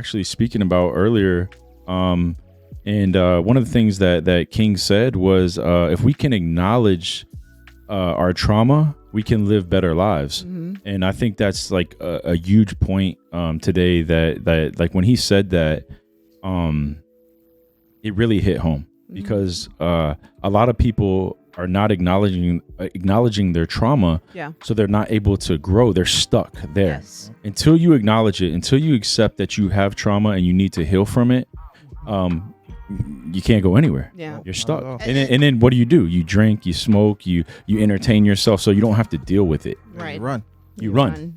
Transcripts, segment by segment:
actually speaking about earlier. And one of the things that King said was, if we can acknowledge our trauma, we can live better lives. And I think that's like a huge point today, that like when he said that, it really hit home, because a lot of people are not acknowledging their trauma. So they're not able to grow. They're stuck there. Until you acknowledge it, until you accept that you have trauma and you need to heal from it, you can't go anywhere. You're stuck. And then what do? You drink, you smoke, you entertain yourself so you don't have to deal with it. You run,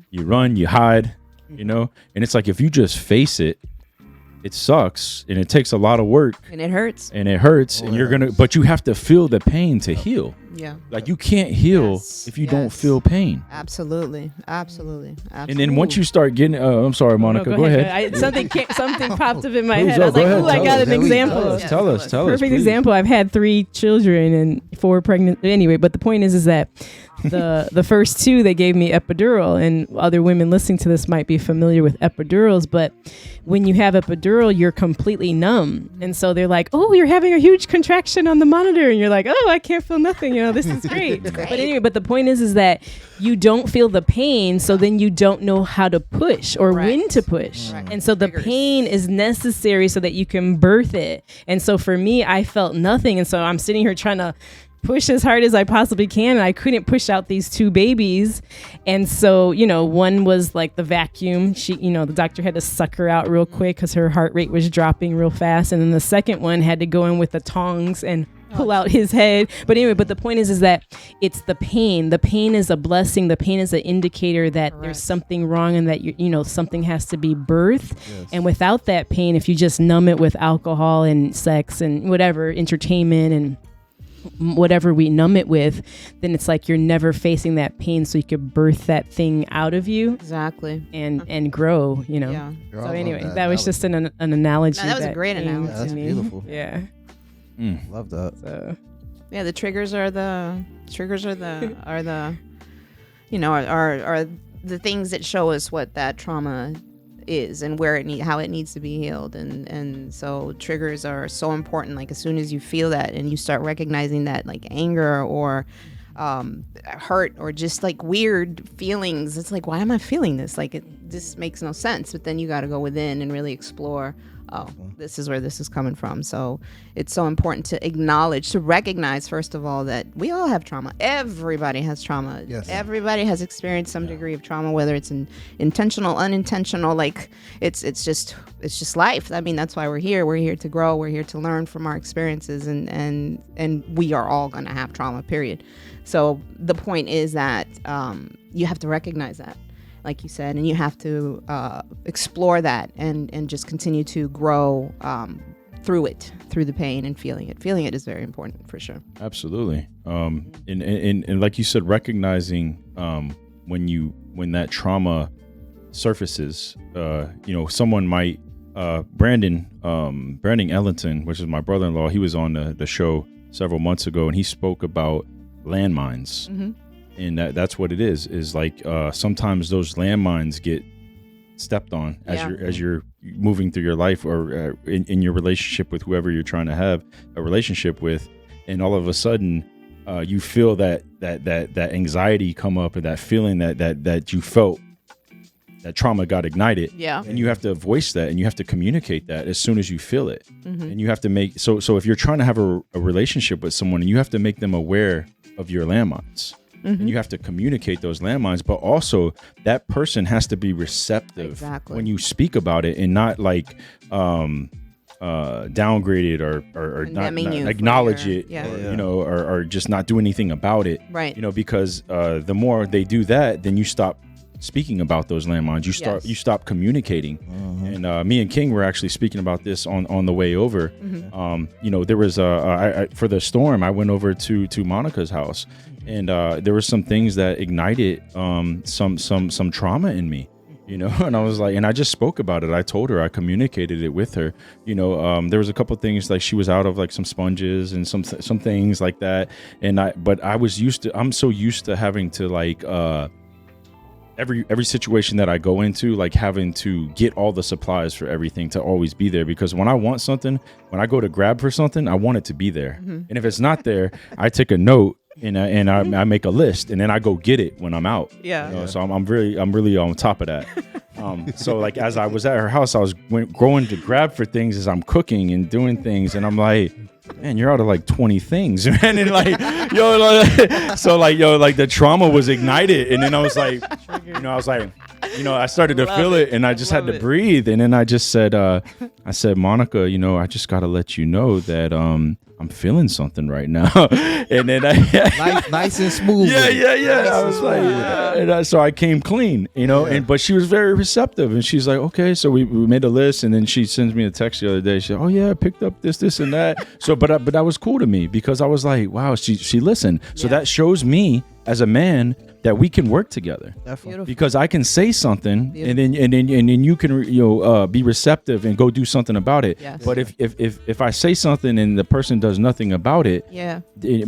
you hide, and it's like, if you just face it, it sucks and it takes a lot of work and it hurts and you're but you have to feel the pain to heal. Like, you can't heal if you don't feel pain. Absolutely. And then once you start getting I'm sorry, Monica, no, go ahead. Something popped up in my head. I was like, I got an example. Tell us Perfect example. I've had 3 children and 4 pregnant anyway, but the point is that the first 2, they gave me epidural, and other women listening to this might be familiar with epidurals, but when you have epidural, you're completely numb. And so they're like, oh, you're having a huge contraction on the monitor. And you're like, oh, I can't feel nothing. This is great. But anyway, but the point is that you don't feel the pain. So then you don't know how to push or when to push. And so the pain is necessary so that you can birth it. And so for me, I felt nothing. And so I'm sitting here trying to push as hard as I possibly can, and I couldn't push out these 2 babies. And so, one was like the vacuum. She, the doctor had to suck her out real quick because her heart rate was dropping real fast. And then the second one had to go in with the tongs and pull out his head. But anyway, but the point is that it's the pain. The pain is a blessing. The pain is an indicator that there's something wrong and that something has to be birthed. And without that pain, if you just numb it with alcohol and sex and whatever, entertainment and whatever we numb it with, then it's like you're never facing that pain, so you could birth that thing out of you and grow. So anyway, that was just an analogy. No, that was a great analogy. That's beautiful. Love that. So the triggers are the the things that show us what that trauma is and where how it needs to be healed, and so triggers are so important. Like, as soon as you feel that and you start recognizing that, like anger or hurt or just like weird feelings, it's like, why am I feeling this? Like, this makes no sense. But then you got to go within and really explore, this is where this is coming from. So it's so important to recognize, first of all, that we all have trauma. Everybody has trauma. Everybody has experienced some degree of trauma, whether it's intentional, unintentional. Like, it's just life. I mean, that's why we're here. We're here to grow. We're here to learn from our experiences, and we are all going to have trauma, period. So the point is that you have to recognize that, like you said, and you have to explore that and just continue to grow through the pain and feeling it. Feeling it is very important, for sure. Absolutely. And like you said, recognizing when that trauma surfaces, someone might, Brandon Ellington, which is my brother-in-law, he was on the show several months ago, and he spoke about landmines. And that's what it is like, sometimes those landmines get stepped on as you're moving through your life, or in your relationship with whoever you're trying to have a relationship with, and all of a sudden you feel that anxiety come up, and that feeling that you felt, that trauma got ignited, and you have to voice that, and you have to communicate that as soon as you feel it. And you have to make so if you're trying to have a relationship with someone, and you have to make them aware of your landmines. And you have to communicate those landmines, but also that person has to be receptive when you speak about it, and not like downgrade it or not acknowledge it, or just not do anything about it. Because the more they do that, then you stop speaking about those landmines. You stop communicating. And me and King were actually speaking about this on the way over. There was for the storm, I went over to Monica's house, and there were some things that ignited some trauma in me, and I was like, and I just spoke about it. I told her, I communicated it with her. There was a couple of things, like she was out of like some sponges and some things like that, but I'm so used to having to like every situation that I go into, like having to get all the supplies for everything to always be there, because when I want something, when I go to grab for something, I want it to be there. And if it's not there, I take a note and I make a list, and then I go get it when I'm out. So I'm really on top of that. So like as I was at her house, I was going to grab for things as I'm cooking and doing things, and I'm like, man, you're out of like 20 things, man. And like, so like, like the trauma was ignited. And then I was like, I started to feel it, and I just had to breathe. And then I just said, Monica, I just got to let you know that, I'm feeling something right now. And then nice and smooth. Yeah. I was like, and so I came clean, but she was very receptive, and she's like, okay, so we made a list, and then she sends me a text the other day. She said, oh yeah, I picked up this and that. So, but that was cool to me, because I was like, wow, she listened. So that shows me as a man that we can work together. Definitely. Because I can say something, and then you can be receptive and go do something about it. Yes. But if I say something and the person does nothing about it,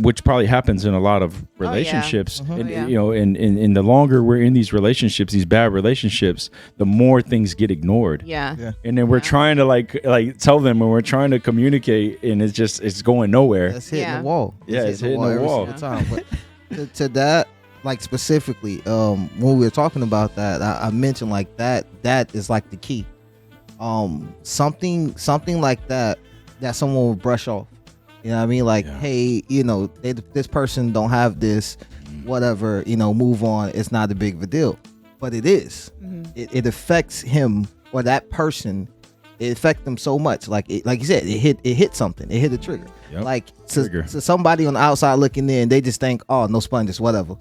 which probably happens in a lot of relationships, and the longer we're in these relationships, these bad relationships, the more things get ignored. And then we're trying to like tell them, and we're trying to communicate, and it's going nowhere. That's hitting the wall. It's hitting the wall. Time. But to that, like specifically, when we were talking about that, I mentioned like that is like the key. Something like that someone would brush off. You know what I mean? Like, hey, this person don't have this, whatever, move on. It's not a big of a deal, but it is. It affects him or that person. It affects them so much. Like you said, it hit something. It hit a trigger. Like to somebody on the outside looking in, they just think, oh, no sponges, whatever.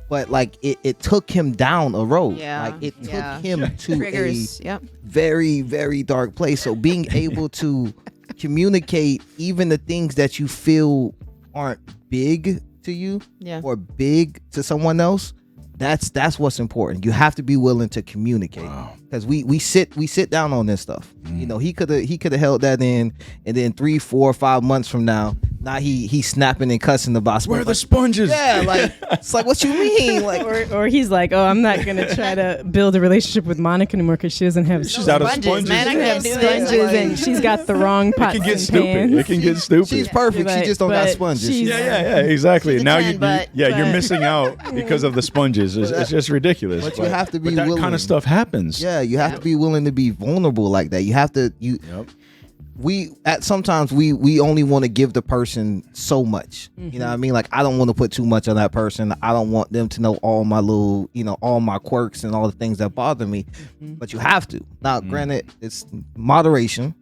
But like it took him down a road. Like it took him to a very, very dark place. So being able to communicate even the things that you feel aren't big to you or big to someone else, that's what's important. You have to be willing to communicate, because we sit down on this stuff. He could have held that in, and then 3, 4, 5 months from now he's snapping and cussing about where are the sponges. Like it's like, what you mean? Like or he's like, oh, I'm not gonna try to build a relationship with Monica anymore because she doesn't have she's out of sponges. Man, I can't do this. And she's got the wrong pots it can get and stupid pans. It can get stupid. She's perfect. She just don't got sponges. Exactly. Now you're missing out because of the sponges. It's just ridiculous. But you have to be that willing. kind of stuff happens. You have to be willing to be vulnerable like that. You have to sometimes we only want to give the person so much. You know what I mean? Like, I don't want to put too much on that person. I don't want them to know all my little, all my quirks and all the things that bother me. But you have to. Now, granted, it's moderation.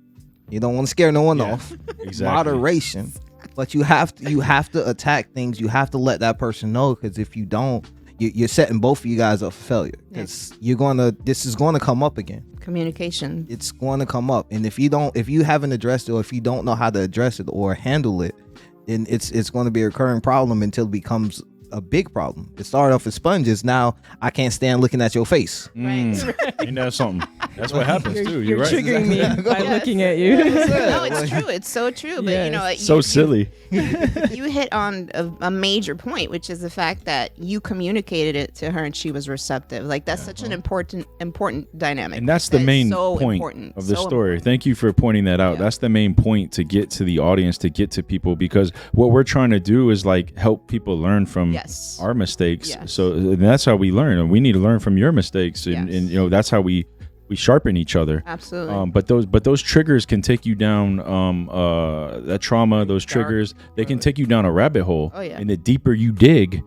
You don't want to scare no one off. Exactly. Moderation. But you have to attack things. You have to let that person know, because if you don't, you're setting both of you guys up for failure. Because this is going to come up again. Communication. It's going to come up, and if you haven't addressed it, or if you don't know how to address it or handle it, then it's going to be a recurring problem until it becomes a big problem. It started off as sponges. Now I can't stand looking at your face. Right. Ain't that something? That's what happens too. You're right. triggering me by looking at you. No, it's true. It's so true. But so silly. You hit on a major point, which is the fact that you communicated it to her and she was receptive. Like, that's such an important dynamic. And that's the main point of the story. Thank you for pointing that out. That's the main point, to get to the audience, to get to people, because what we're trying to do is like help people learn from our mistakes. So and that's how we learn, and we need to learn from your mistakes, and that's how we sharpen each other. Absolutely. But those triggers can take you down, that trauma, those triggers, they can take you down a rabbit hole. And the deeper you dig,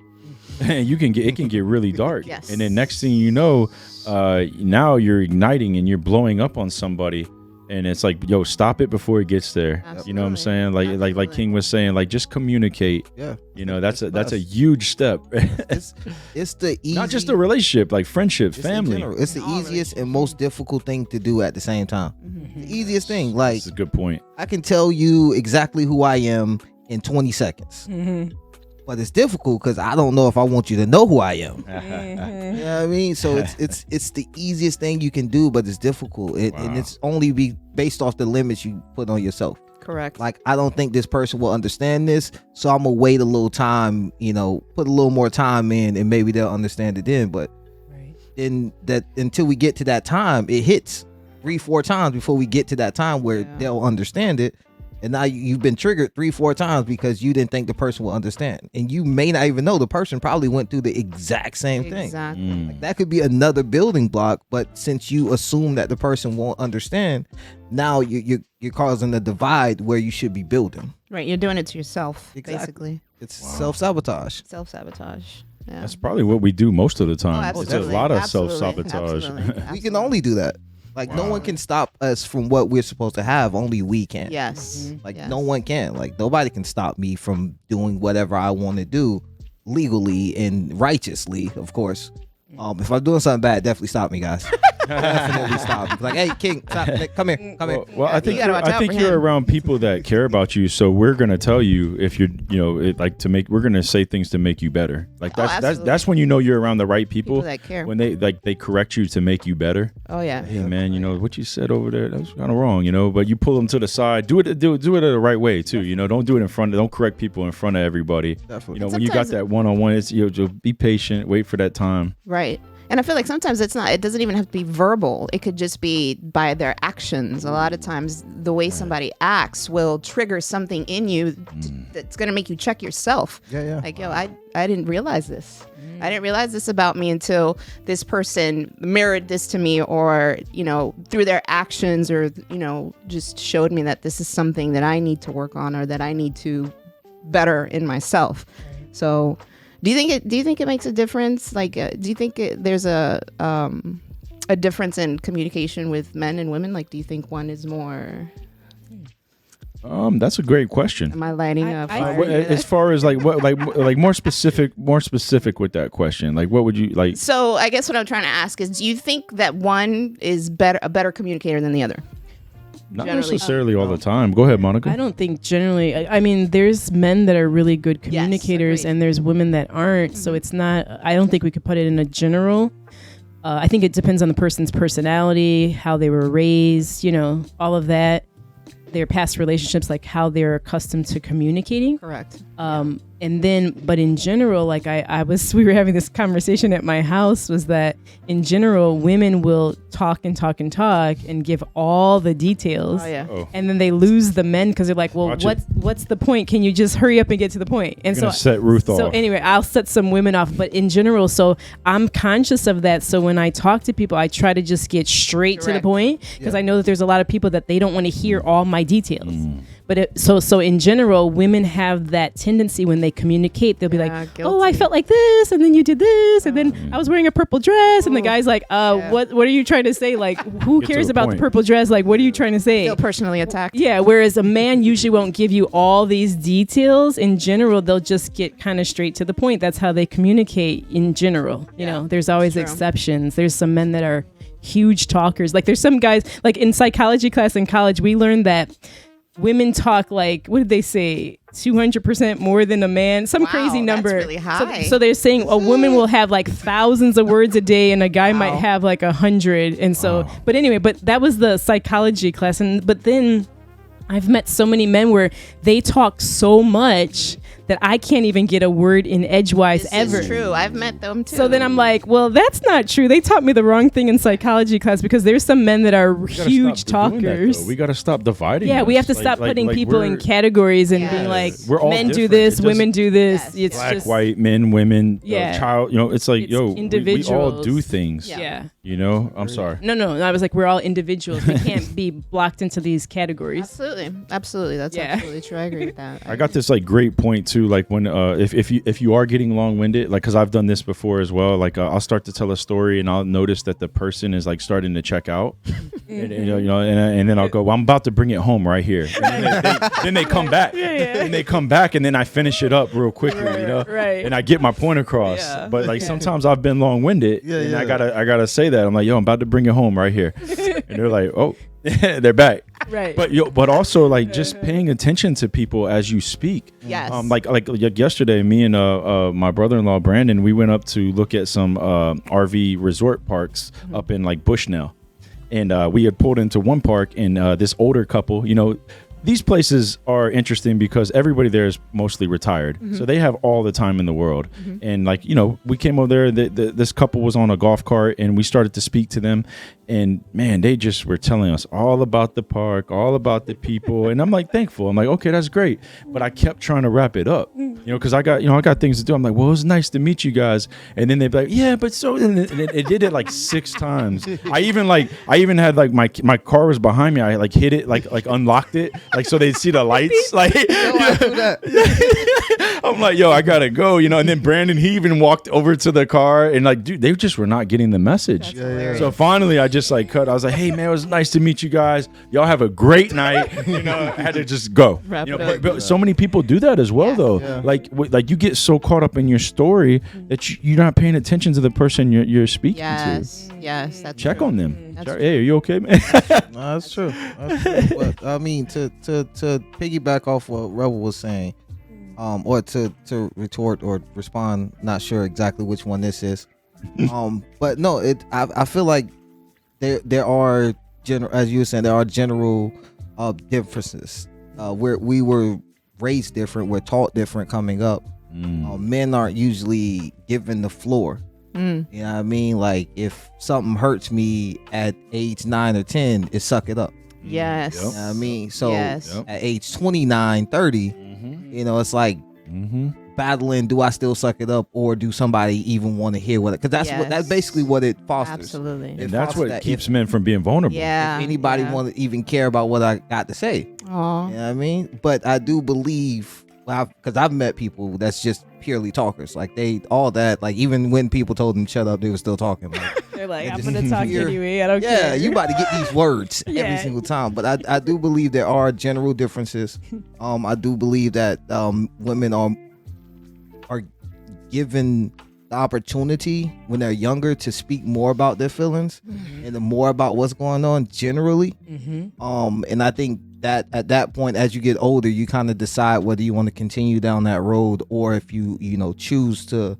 it can get really dark. And then next thing you know, now you're igniting and you're blowing up on somebody. And it's like, yo, stop it before it gets there. Absolutely. You know what I'm saying? Like King was saying, like, just communicate. That's a huge step. it's the easy, not just a relationship, like friendship, family. It's the easiest and most difficult thing to do at the same time. The easiest thing. Like, that's a good point. I can tell you exactly who I am in 20 seconds. But it's difficult because I don't know if I want you to know who I am. You know what I mean? So it's the easiest thing you can do, but it's difficult. And it's only based off the limits you put on yourself. Correct. Like, I don't think this person will understand this, so I'm gonna wait a little time, put a little more time in, and maybe they'll understand it then. But then that until we get to that time, it hits 3-4 times before we get to that time where they'll understand it. And now you've been triggered 3-4 times because you didn't think the person will understand. And you may not even know the person probably went through the exact same thing. Exactly. Like, that could be another building block, but since you assume that the person won't understand, now you're causing a divide where you should be building. Right. You're doing it to yourself, Exactly. basically. It's self-sabotage. Self-sabotage. Yeah. That's probably what we do most of the Oh, time. It's a absolutely. lot of Absolutely. self-sabotage. Absolutely. We can only do that. Like, no one can stop us from what we're supposed to have. Only we can. Yes. Like, Yes. no one can. Like, nobody can stop me from doing whatever I want to do legally and righteously, of course. If I'm doing something bad, definitely stop me, guys. Definitely stop me. Like, hey, King, stop. Come here. Come here. Well, I think gotta watch out for you're him. around people that care about you, so we're gonna tell you if you're, we're gonna say things to make you better. Like absolutely. that's when you know you're around the right people. People that care. When they correct you to make you better. Oh yeah. Hey man, what you said over there, that was kind of wrong, but you pull them to the side. Do it the right way too. Don't do it in front. Don't correct people in front of everybody. Definitely. When you got Sometimes- that one-on-one, it's be patient, wait for that time. Right. And I feel like sometimes it doesn't even have to be verbal. It could just be by their actions. A lot of times the way somebody acts will trigger something in you that's going to make you check yourself. Yeah. Like, yo, I didn't realize this. I didn't realize this about me until this person mirrored this to me, or, through their actions, or, just showed me that this is something that I need to work on, or that I need to better in myself. So do you think it makes a difference? Like, do you think there's a difference in communication with men and women? Like, do you think one is more? That's a great question. Am I lighting up? As far as more specific with that question, like what would you like? So I guess what I'm trying to ask is, do you think that one is a better communicator than the other? Not generally- necessarily all the time. Go ahead, Monica. I don't think generally. I mean, there's men that are really good communicators, agreed. and there's women that aren't. So it's not. I don't think we could put it in a general. I think it depends on the person's personality, how they were raised, all of that, their past relationships, like how they're accustomed to communicating. Correct. And then, but in general, like we were having this conversation at my house, was that in general, women will talk and talk and talk and give all the details. Oh yeah. Oh, And then they lose the men because they're like, well, Watch it. what's the point? Can you just hurry up and get to the point? And you're gonna set Ruth off. so anyway, I'll set some women off, but in general, so I'm conscious of that. So when I talk to people, I try to just get straight to the Direct. point, because I know that there's a lot of people that they don't want to hear all my details. Mm. But so in general, women have that tendency when they communicate, they'll be Yeah, like, guilty. "Oh, I felt like this, and then you did this, and then I was wearing a purple dress," and the guy's like, Yeah. what are you trying to say? Like, who Get to cares the about point. the purple dress? Like, what are you trying to say?" Feel personally attacked. Yeah, whereas a man usually won't give you all these details. In general, they'll just get kind of straight to the point. That's how they communicate in general. You know, there's always true. exceptions. There's some men that are huge talkers. Like there's some guys, like in psychology class in college, we learned that women talk like, what did they say? 200% more than a man, some Wow, crazy that's number. really high. So they're saying a woman will have like thousands of words a day, and a guy might have like 100. And so, but anyway, but that was the psychology class. But then I've met so many men where they talk so much that I can't even get a word in edgewise This ever. is true. I've met them too. So then I'm like, well, that's not true. They taught me the wrong thing in psychology class, because there's some men that are We gotta huge stop doing that, talkers. though. We got to stop dividing. Yeah, we us. have to stop putting people in we're categories and Yes. being like, We're all men do different. this, It women do this. Yes. It's black, just white, men, women, Yeah. child. It's like, It's we all individuals. do things. Yeah. I'm sorry. No. I was like, we're all individuals. We can't be blocked into these categories. Absolutely. That's Yeah. absolutely true. I agree with that. I got this like great point too. Like when if you are getting long-winded, like because I've done this before as well. Like I'll start to tell a story and I'll notice that the person is like starting to check out, and then I'll go, well, I'm about to bring it home right here. And then they come back, and they come back, and then I finish it up real quickly, right. and I get my point across. Yeah. But like sometimes I've been long-winded, and I gotta say that I'm like, yo, I'm about to bring it home right here, and they're like, oh. They're back, Right. but also like just paying attention to people as you speak. Yes. Like yesterday, me and my brother-in-law Brandon, we went up to look at some RV resort parks up in like Bushnell, and we had pulled into one park, and this older couple, these places are interesting because everybody there is mostly retired, so they have all the time in the world. And like, you know, we came over there, this couple was on a golf cart, and we started to speak to them, and man, they just were telling us all about the park, all about the people, and I'm like thankful. I'm like, okay, that's great, but I kept trying to wrap it up, you know, because I got things to do. I'm like, well, it was nice to meet you guys, and then they'd be like, yeah, but so, and it did it like 6 times. I even had like my car was behind me. I like hit it, like unlocked it, like so they'd see the lights. Like, I do that. I'm like, yo, I gotta go, you know. And then Brandon, he even walked over to the car, and like, dude, they just were not getting the message. So finally, I just like cut. I was like, hey man, it was nice to meet you guys. Y'all have a great night. You know, I had to just go. Wrap You know, it up. but so many people do that as well, though. Yeah. Like you get so caught up in your story that you're not paying attention to the person you're speaking Yes, to. yes, that's Check true. on them. That's Check, hey, are you okay, man? No, that's true. That's true. But I mean, to piggyback off what Rebel was saying, or to retort or respond, not sure exactly which one this is. But no, I feel like there are as you were saying, there are general differences. Where we were raised different, we're taught different coming up. Men aren't usually given the floor. You know what I mean? Like if something hurts me at age 9 or 10, it's suck it up. Yes. Yep. You know what I mean? So Yes. Yep. at age 29, 30, you know, it's like battling, do I still suck it up, or do somebody even want to hear what it, because that's Yes. basically what it fosters. Absolutely. And It that's fosters what that. keeps men from being vulnerable. Yeah. If anybody yeah. want to even care about what I got to say. Aw. You know what I mean? But I do believe, because I've met people that's just purely talkers. Like they, all that, like even when people told them shut up, they were still talking. Like, They're like, Yeah, I'm just gonna talk hear- anyway. I don't yeah, care. you about to get these words Yeah. every single time. But I do believe there are general differences. I do believe that women are given the opportunity when they're younger to speak more about their feelings and the more about what's going on generally. And I think that at that point, as you get older, you kind of decide whether you want to continue down that road, or if you choose to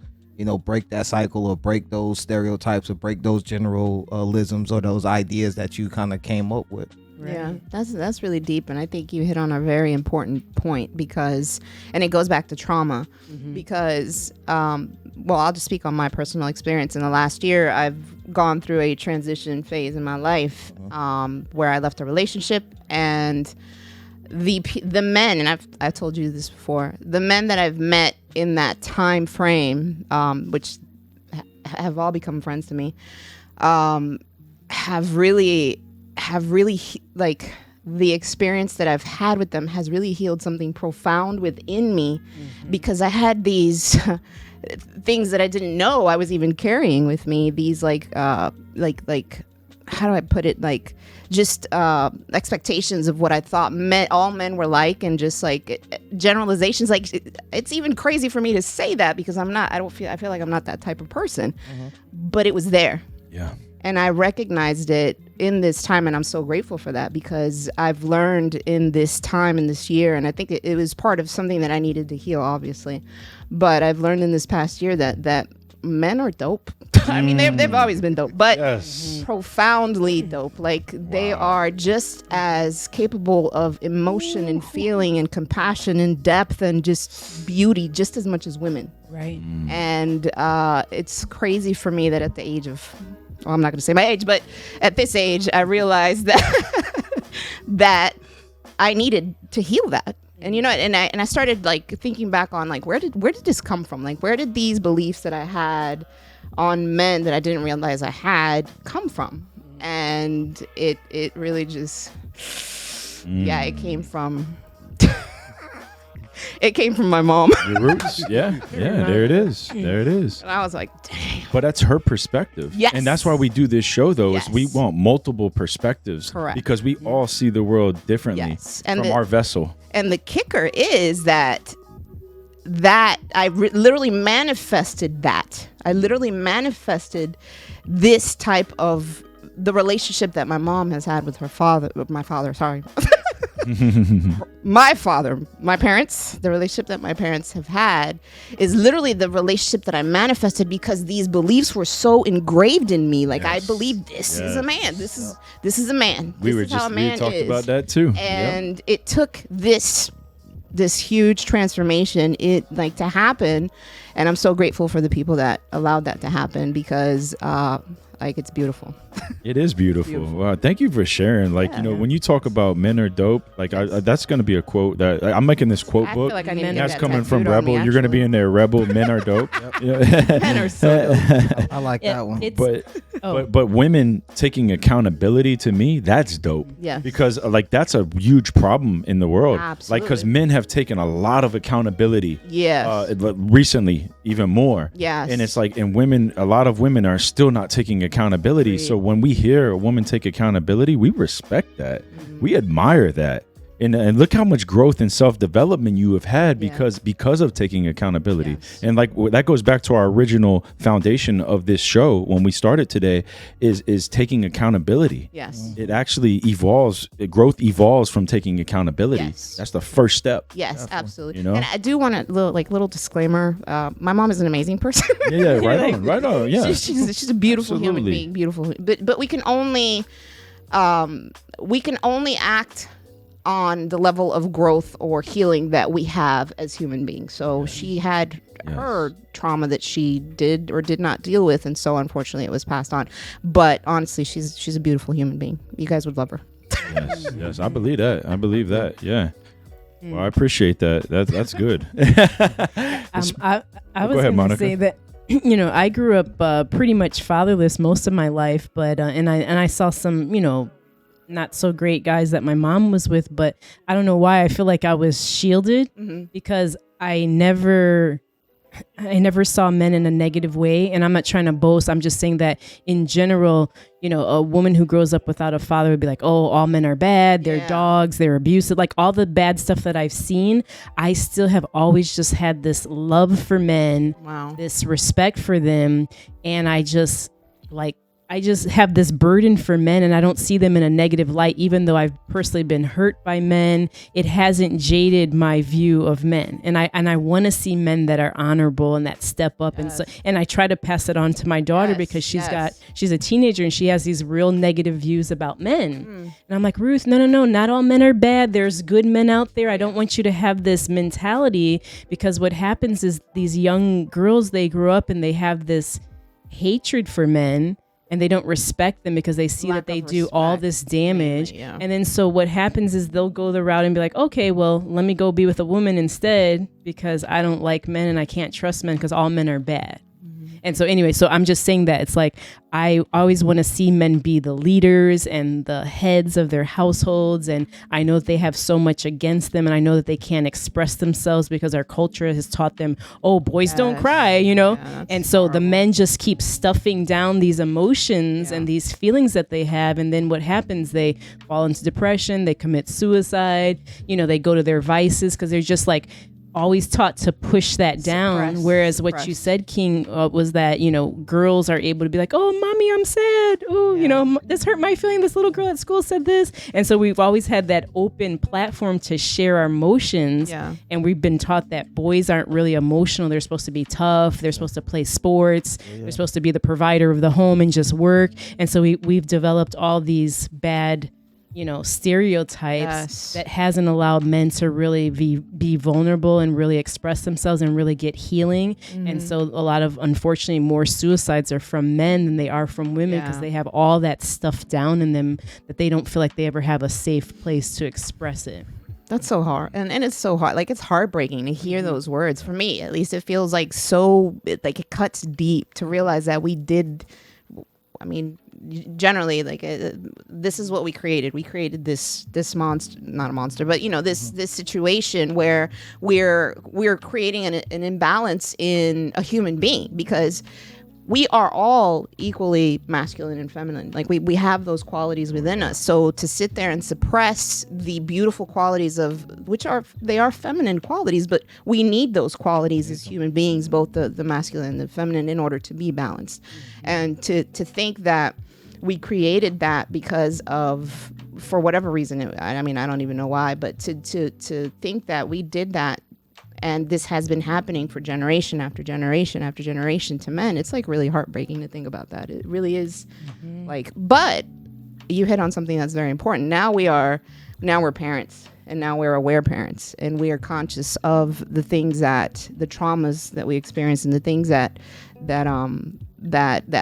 break that cycle, or break those stereotypes, or break those generalisms, or those ideas that you kind of came up with. Yeah, that's really deep, and I think you hit on a very important point because, and it goes back to trauma, because, well, I'll just speak on my personal experience. In the last year, I've gone through a transition phase in my life, where I left a relationship, and the men, and I've told you this before, the men that I've met in that time frame, which have all become friends to me, have really like the experience that I've had with them has really healed something profound within me, because I had these things that I didn't know I was even carrying with me. These like how do I put it? Like just expectations of what I thought all men were like, and just like generalizations. Like it's even crazy for me to say that because I feel like I'm not that type of person, but it was there. Yeah. And I recognized it in this time, and I'm so grateful for that, because I've learned in this time, in this year, and I think it was part of something that I needed to heal, obviously. But I've learned in this past year that men are dope. I mean, they've always been dope, but Yes. profoundly dope. Like they are just as capable of emotion and feeling and compassion and depth and just beauty, just as much as women. Right. And it's crazy for me that at the age of, well, I'm not going to say my age, but at this age, I realized that that I needed to heal that. And and I started like thinking back on like where did this come from? Like where did these beliefs that I had on men that I didn't realize I had come from? And it really just it came from it came from my mom. Your roots. Yeah. There it is. There it is. And I was like, dang. But that's her perspective. Yes. And that's why we do this show, though, is we Yes. want multiple perspectives. Correct. Because we all see the world differently Yes. And from our vessel. And the kicker is that I literally manifested that. I literally manifested this type of the relationship that my mom has had with my father, sorry. My father, my parents, the relationship that my parents have had is literally the relationship that I manifested because these beliefs were so engraved in me. Like I believe this is a man. This is a man. We This is how a we man talked is. about that too. And it took this huge transformation to happen, and I'm so grateful for the people that allowed that to happen because it's beautiful. It is beautiful. Wow, thank you for sharing. When you talk about men are dope, that's going to be a quote that I'm making this quote book. I feel like I need to And get that's that coming from tattooed on me, Rebel. You're going to be in there, Rebel. Men are dope. Men are so dope. I like that one. But women taking accountability, to me, that's dope. Yeah. Because that's a huge problem in the world. Absolutely. Because men have taken a lot of accountability. Yes. Recently, even more. Yes. And it's and women, a lot of women are still not taking accountability. Agreed. So when we hear a woman take accountability, we respect that. Mm-hmm. We admire that. And look how much growth and self-development you have had because of taking accountability. Yes. And that goes back to our original foundation of this show when we started today is taking accountability. Yes. It actually evolves. Growth evolves from taking accountability. Yes. That's the first step. Yes, absolutely. You know? And I do want a little disclaimer. My mom is an amazing person. Yeah, right on. Yeah. She's a beautiful human Absolutely. being, beautiful. But we can only act on the level of growth or healing that we have as human beings. So she had her trauma that she did or did not deal with, and so unfortunately it was passed on. But honestly, she's a beautiful human being. You guys would love her. Yes, I believe that. Yeah. Well, I appreciate that. That's good. I was ahead, going to say that I grew up pretty much fatherless most of my life, but and I saw some not so great guys that my mom was with, but I don't know why I feel like I was shielded because I never saw men in a negative way. And I'm not trying to boast. I'm just saying that in general, a woman who grows up without a father would be like, oh, all men are bad. They're dogs. They're abusive. Like all the bad stuff that I've seen, I still have always just had this love for men, this respect for them. And I just have this burden for men, and I don't see them in a negative light. Even though I've personally been hurt by men, it hasn't jaded my view of men. And I want to see men that are honorable and that step up. And I try to pass it on to my daughter because she's a teenager and she has these real negative views about men. And I'm like, Ruth, no, not all men are bad. There's good men out there. I don't want you to have this mentality, because what happens is these young girls, they grow up and they have this hatred for men. And they don't respect them because they see that they do all this damage. And then so what happens is they'll go the route and be like, okay, well, let me go be with a woman instead because I don't like men and I can't trust men because all men are bad. And so anyway, so I'm just saying that it's like I always want to see men be the leaders and the heads of their households. And I know that they have so much against them. And I know that they can't express themselves because our culture has taught them, oh, boys don't cry, and so horrible. The men just keep stuffing down these emotions and these feelings that they have. And then what happens? They fall into depression. They commit suicide. They go to their vices because they're just always taught to push that down. Whereas what you said, King, was that, girls are able to be like, oh, mommy, I'm sad. Oh, this hurt my feeling. This little girl at school said this. And so we've always had that open platform to share our emotions. Yeah. And we've been taught that boys aren't really emotional. They're supposed to be tough. They're supposed to play sports. Yeah. They're supposed to be the provider of the home and just work. And so we've developed all these bad stereotypes that hasn't allowed men to really be vulnerable and really express themselves and really get healing. And so a lot of, unfortunately, more suicides are from men than they are from women because they have all that stuff down in them that they don't feel like they ever have a safe place to express it. That's so hard. And it's so hard. It's heartbreaking to hear those words. For me, at least, it feels it cuts deep to realize that we did. I mean, generally, this is what we created. We created this monster, not a monster, but this situation where we're creating an imbalance in a human being, because we are all equally masculine and feminine. We have those qualities within us. So to sit there and suppress the beautiful qualities of they are feminine qualities, but we need those qualities as human beings, both the masculine and the feminine, in order to be balanced. And to think that we created that because of for whatever reason, I mean, I don't even know why, but to think that we did that, and this has been happening for generation after generation after generation to men, it's like really heartbreaking to think about that. It really is. Like, but you hit on something that's very important. Now we're parents, and now we're aware parents, and we are conscious of the things the traumas that we experience, and the things that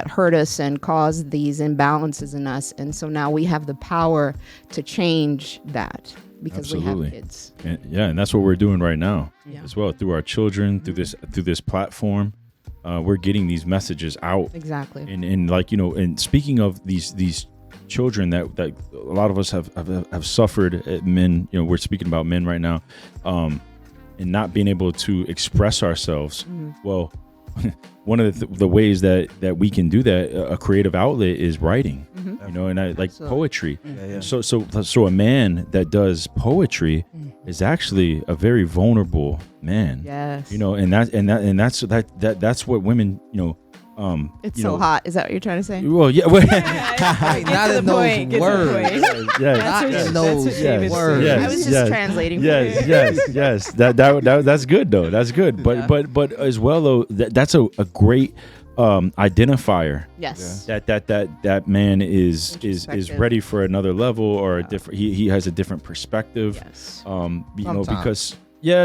hurt us and cause these imbalances in us. And so now we have the power to change that because Absolutely. we have kids. And that's what we're doing right now Yeah. as well, through our children, through this platform. We're getting these messages out. Exactly. And like, and speaking of these children that a lot of us have suffered, men, we're speaking about men right now, and not being able to express ourselves. Well, one of the ways that we can do that, a creative outlet, is writing. And I like poetry. So a man that does poetry is actually a very vulnerable man. Yes. That's what women, It's so hot. Is that what you're trying to say? Well, yeah. Not in those words. Yes. Words. I was just translating. Yes. That's good though. That's good. But as well though, that's a great identifier. Yes. That man is Introspective. ready for another level, or a different. He has a different perspective. Yes. Because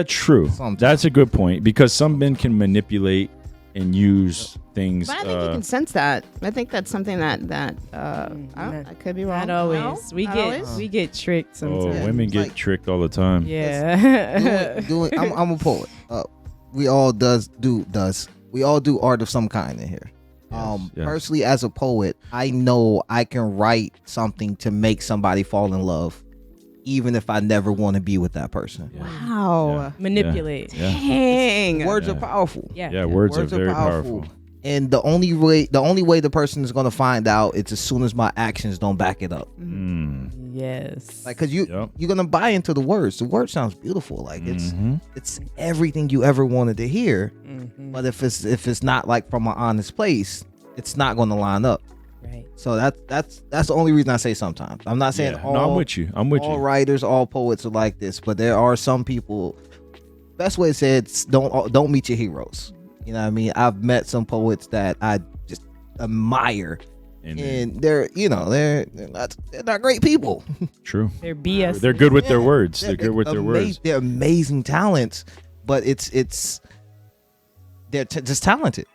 true. Sometimes. That's a good point, because some men can manipulate and use things. But I think you can sense that. I think that's something that I could be wrong. Not always. No? We get tricked sometimes. Women get Like- tricked all the time. Yeah. I'm a poet. We all we all do art of some kind in here. Yes. Personally, as a poet, I know I can write something to make somebody fall in love, even if I never want to be with that person. Wow. Manipulate. Yeah. Dang. Words are powerful. Yeah. Words are very powerful. And the only way the person is going to find out is as soon as my actions don't back it up. Yes. Like, cause you're gonna buy into the words. The word sounds beautiful. Like it's everything you ever wanted to hear. But if it's not like from an honest place, it's not going to line up. Right. So that's the only reason I say sometimes. I'm not saying all. No, I'm with you. All writers, all poets are like this, but there are some people. Best way to say it's don't meet your heroes. You know what I mean? I've met some poets that I just admire. And they're not great people. True. They're BS. They're good with their words. They're good with their words. They're amazing talents, but they're just talented.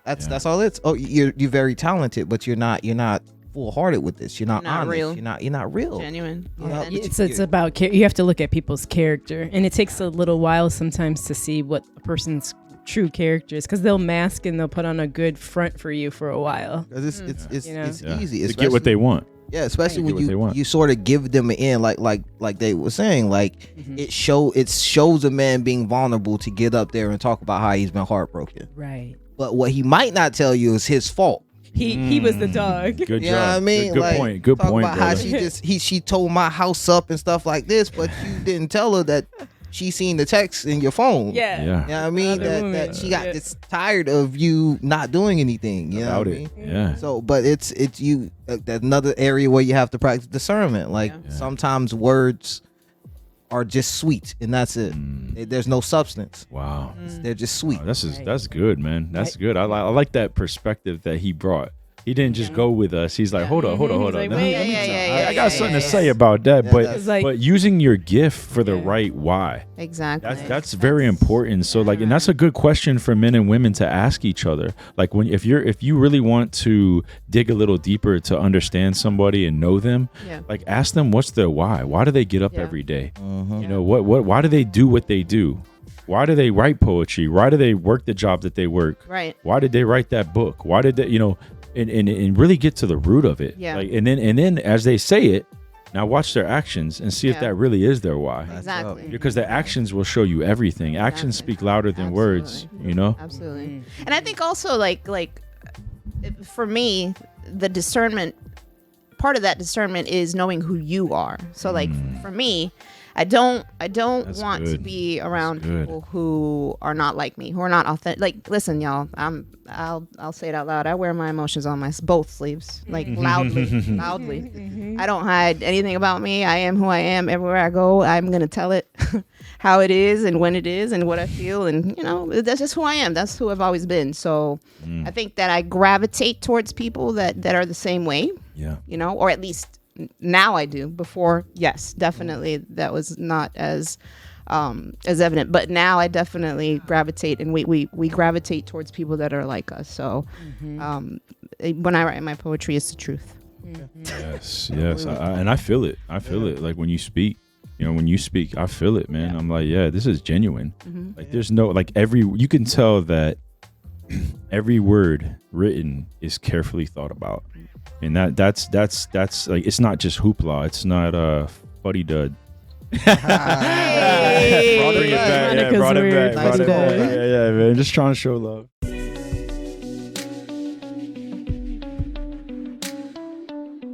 That's all it's. Oh, you're very talented, but you're not full hearted with this. You're not honest. real. You're not real. Genuine. Yeah. It's about you have to look at people's character, and it takes a little while sometimes to see what a person's true character is, because they'll mask and they'll put on a good front for you for a while. Because it's easy to get what they want. Yeah, especially Get what they when want. you sort of give them an end, like they were saying, like it shows a man being vulnerable to get up there and talk about how he's been heartbroken. Right. But what he might not tell you is his fault. He was the dog. Good You know job. what I mean? Good Like, point. Good talk point, about how brother. she told my house up and stuff like this, but you didn't tell her that she seen the text in your phone. Yeah. You know what I mean? Other That she got women. just tired of you not doing anything. You know About what I it. mean? Yeah. So, but it's you. That's another area where you have to practice discernment. Like sometimes words are just sweet, and that's it. There's no substance. Wow. They're just sweet. Oh, that's good, man. That's good. I like that perspective that he brought. He didn't just go with us. He's like, hold on. He's Let like, me- wait, let me yeah, tell- I got yeah, something yeah, to say about that, Yeah, but that's- It's like- but using your gift for the right why. Exactly. That's very important. So like, and that's a good question for men and women to ask each other. Like if you really want to dig a little deeper to understand somebody and know them, like ask them what's their why. Why do they get up every day? You know, why do they do what they do? Why do they write poetry? Why do they work the job that they work? Right. Why did they write that book? Why did they, and really get to the root of it. Yeah. Like, and then as they say it, now watch their actions and see if that really is their why. Exactly. Because the actions will show you everything. Actions speak louder than words, Absolutely. And I think also like for me, the discernment, part of that discernment is knowing who you are. So like for me, I don't That's want to good. be around That's good. people who are not like me, who are not authentic. Like, listen, y'all, I'll say it out loud. I wear my emotions on my both sleeves, like loudly. I don't hide anything about me. I am who I am. Everywhere I go, I'm gonna tell it how it is and when it is and what I feel, and that's just who I am. That's who I've always been. So I think that I gravitate towards people that are the same way. Yeah. Or at least now I do. Before, yes, definitely that was not as evident, but now I definitely gravitate, and we gravitate towards people that are like us. So when I write my poetry, it's the truth. Yes. And I feel it. It. Like when you speak, when you speak, I feel it, man. I'm like, yeah, this is genuine. Like there's no, like you can tell that every word written is carefully thought about. And that's like, it's not just hoopla. It's not fuddy dud. Hey. Brought it back. Monica's Brought it weird. back. Brought it Nice back. call. Yeah, man. Just trying to show love.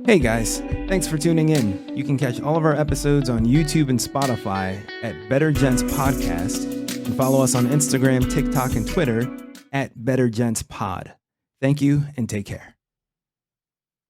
Hey guys, thanks for tuning in. You can catch all of our episodes on YouTube and Spotify at Better Gents Podcast, and follow us on Instagram, TikTok, and Twitter at Better Gents Pod. Thank you and take care.